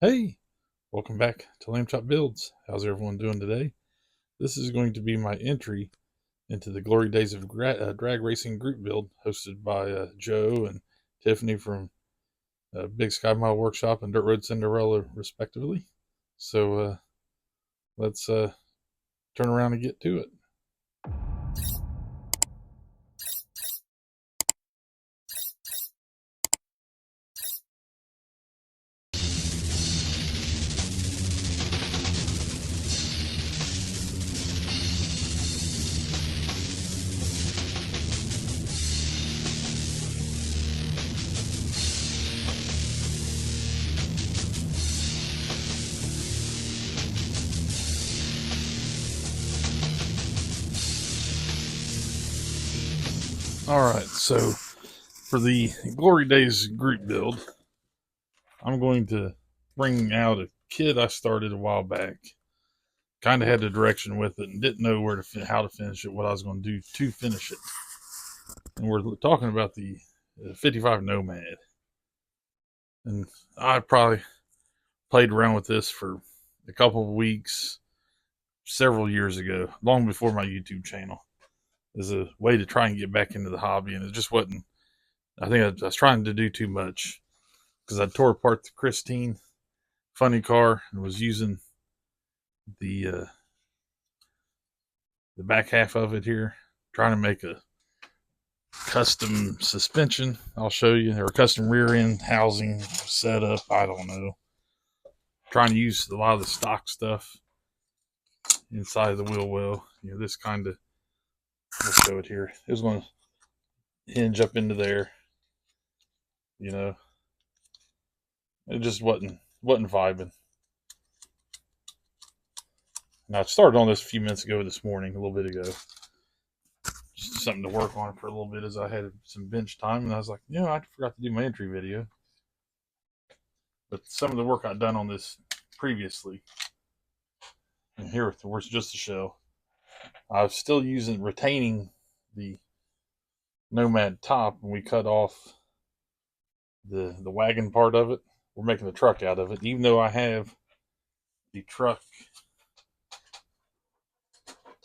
Hey, welcome back to Lamb Chop Builds. How's everyone doing today? This is going to be my entry into the glory days of drag racing group build hosted by Joe and Tiffany from Big Sky Mile Workshop and Dirt Road Cinderella, respectively. So let's turn around and get to it. All right, so for the glory days group build, I'm going to bring out a kit I started a while back. Kind of had the direction with it and didn't know how to finish it, what I was going to do to finish it. And we're talking about the 55 Nomad. And I probably played around with this for a couple of weeks several years ago, long before my YouTube channel, as a way to try and get back into the hobby. And it just wasn't, I think I was trying to do too much because I tore apart the Christine funny car and was using the uh, the back half of it here, trying to make a custom suspension. I'll show you, or custom rear end housing setup. I don't know. Trying to use a lot of the stock stuff inside of the wheel well. This kind of, let's show it here. It was going to hinge up into there. It just wasn't vibing. Now I started on this a few minutes ago, this morning, a little bit ago. Just something to work on for a little bit as I had some bench time, and I was like, I forgot to do my entry video. But some of the work I'd done on this previously, and here where's just the shell. I was still retaining the Nomad top, and we cut off the wagon part of it. We're making the truck out of it, even though I have the truck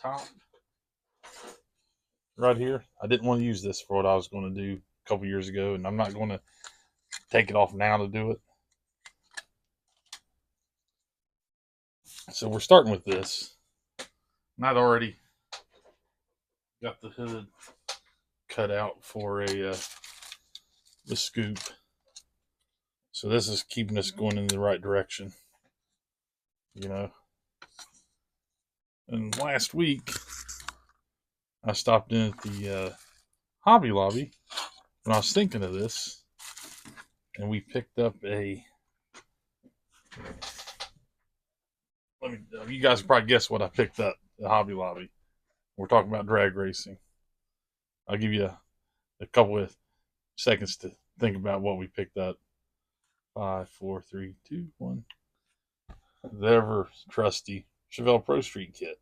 top right here. I didn't want to use this for what I was going to do a couple years ago, and I'm not going to take it off now to do it. So we're starting with this. And I'd already got the hood cut out for the scoop. So this is keeping us going in the right direction. And last week, I stopped in at the Hobby Lobby when I was thinking of this, and we picked up you guys can probably guess what I picked up at the Hobby Lobby. We're talking about drag racing. I'll give you a couple of seconds to think about what we picked up. 5, 4, 3, 2, 1. The ever trusty Chevelle Pro Street kit.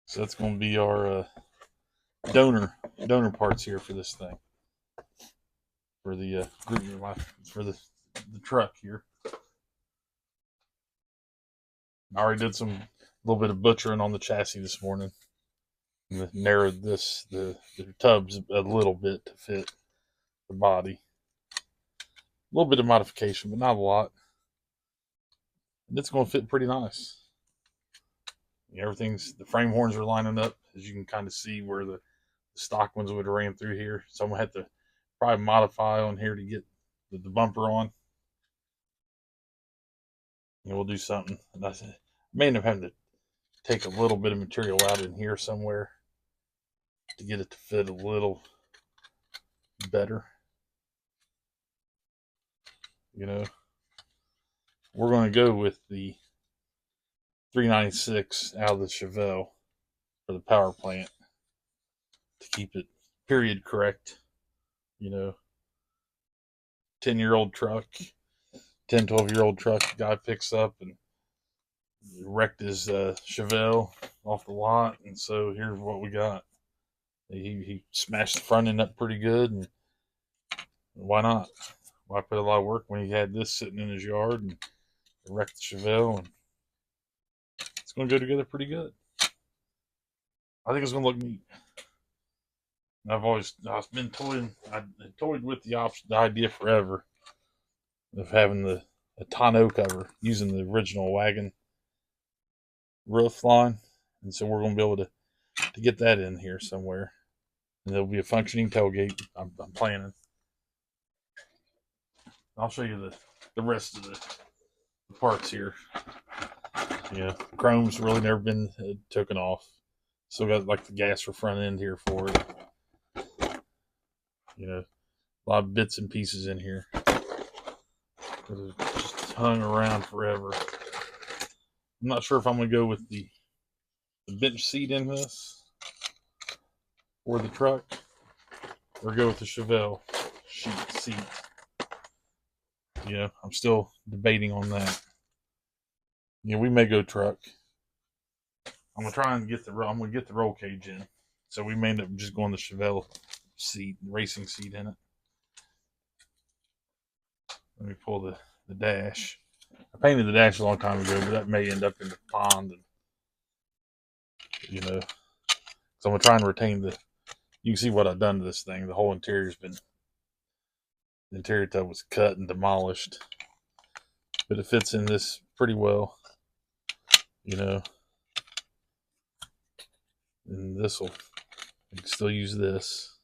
So that's going to be our donor parts here for this thing, for the group, for the truck here. I already did a little bit of butchering on the chassis this morning, and narrowed the tubs a little bit to fit the body. A little bit of modification, but not a lot. And it's going to fit pretty nice. The frame horns are lining up, as you can kind of see where the stock ones would have ran through here. So I'm going to have to probably modify on here to get the bumper on. We'll do something. And I may end up having to take a little bit of material out in here somewhere to get it to fit a little better. We're going to go with the 396 out of the Chevelle for the power plant to keep it period correct. 10-year-old truck, 10, 12-year-old truck, the guy picks up and wrecked his Chevelle off the lot. And so here's what we got. He smashed the front end up pretty good, and why not? Well, I put a lot of work when he had this sitting in his yard and wrecked the Chevelle, and it's going to go together pretty good. I think it's going to look neat. I've been toying, I toyed with the idea forever of having a tonneau cover using the original wagon roof line, and so we're going to be able to get that in here somewhere, and there'll be a functioning tailgate. I'm planning. I'll show you the rest of the parts here. Yeah, chrome's really never been taken off. Still got like the gas for front end here for it. You know, a lot of bits and pieces in here. Just hung around forever. I'm not sure if I'm gonna go with the bench seat in this or the truck, or go with the Chevelle seat. I'm still debating on that. We may go truck. I'm gonna try and get the roll cage in, so we may end up just going the Chevelle seat, racing seat in it. Let me pull the dash. I painted the dash a long time ago, but that may end up in the pond, and so I'm gonna try and retain the. You can see what I've done to this thing. The whole the interior tub was cut and demolished, but it fits in this pretty well, and you can still use this.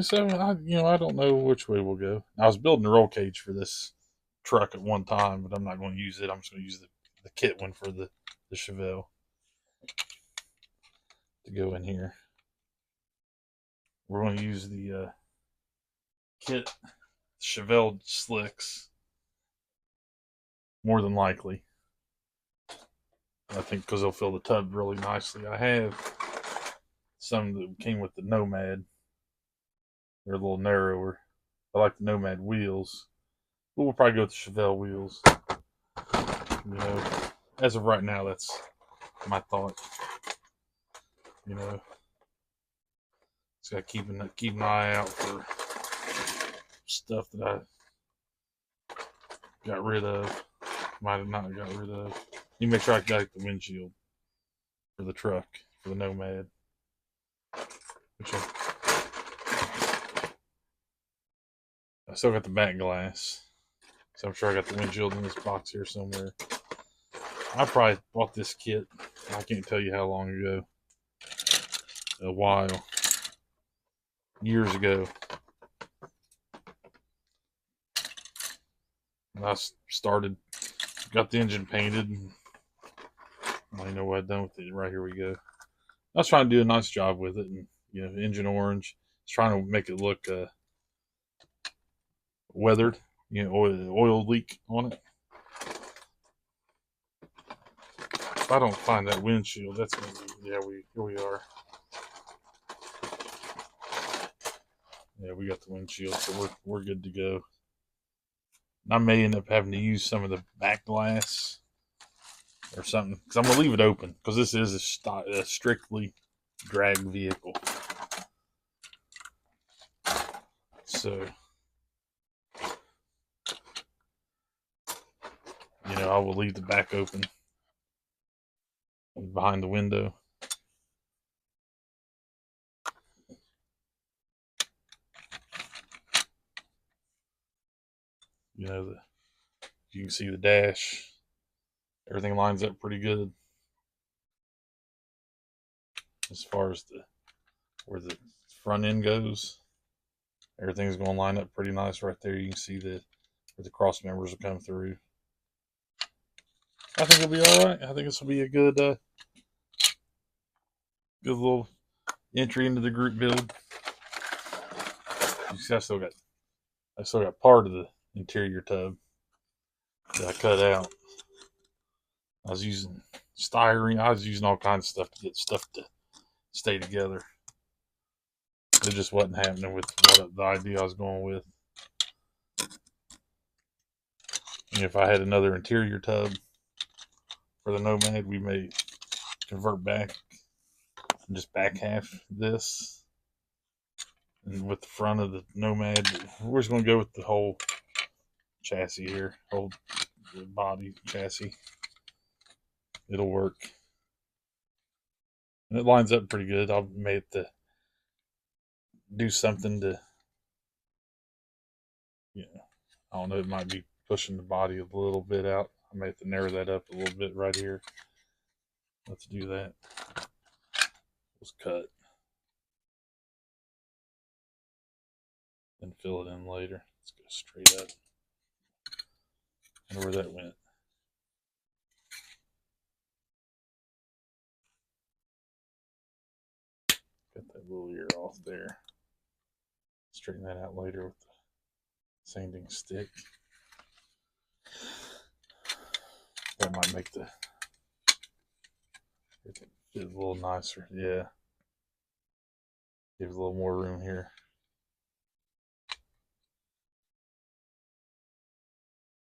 So I don't know which way we'll go. I was building a roll cage for this truck at one time, but I'm not going to use it. I'm just going to use the kit one for the Chevelle to go in here. We're going to use the kit Chevelle slicks, more than likely. I think because they'll fill the tub really nicely. I have some that came with the Nomad. They're a little narrower. I like the Nomad wheels. But we'll probably go with the Chevelle wheels. As of right now, that's my thought. Just got to keep an eye out for stuff that I got rid of. Might have not got rid of. You make sure I got the windshield for the truck, for the Nomad. I still got the back glass. So I'm sure I got the windshield in this box here somewhere. I probably bought this kit, I can't tell you how long ago. A while. Years ago. And I got the engine painted. I know what I've done with it. Right, here we go. I was trying to do a nice job with it, and engine orange. It's trying to make it look weathered. Oil leak on it. If I don't find that windshield, that's gonna be, here we are. Yeah, we got the windshield, so we're good to go. I may end up having to use some of the back glass or something, because I'm gonna leave it open, because this is a strictly drag vehicle. So I will leave the back open behind the window. You can see the dash. Everything lines up pretty good as far as where the front end goes. Everything's going to line up pretty nice right there. You can see where the cross members will come through. I think it'll be all right. I think this will be a good little entry into the group build. You see, I still got part of the interior tub that I cut out. I was using styrene. I was using all kinds of stuff to get stuff to stay together. It just wasn't happening with the idea I was going with. And if I had another interior tub for the Nomad, we may convert back and just back half this and with the front of the Nomad. We're just going to go with the whole chassis here, whole body chassis. It'll work. And it lines up pretty good. I may have to do something to, I don't know, it might be pushing the body a little bit out. I may have to narrow that up a little bit right here. Let's do that. Let's cut and fill it in later. Let's go straight up. I wonder where that went. Got that little ear off there. Straighten that out later with the sanding stick. That might make the fit a little nicer. Yeah. Give it a little more room here.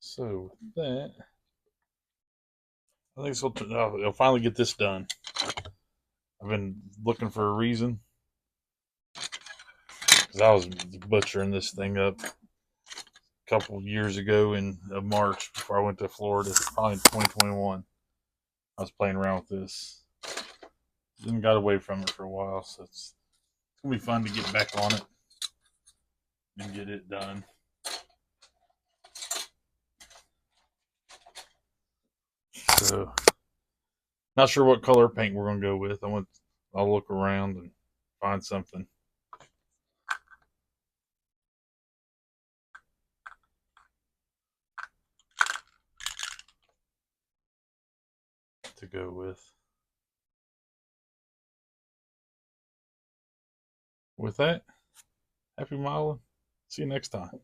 So with that, I think I'll finally get this done. I've been looking for a reason because I was butchering this thing up a couple years ago in March before I went to Florida, probably in 2021. I was playing around with this. Then got away from it for a while, so it's gonna be fun to get back on it and get it done. So, not sure what color paint we're gonna go with. I'll look around and find something to go with. With that, happy modeling. See you next time.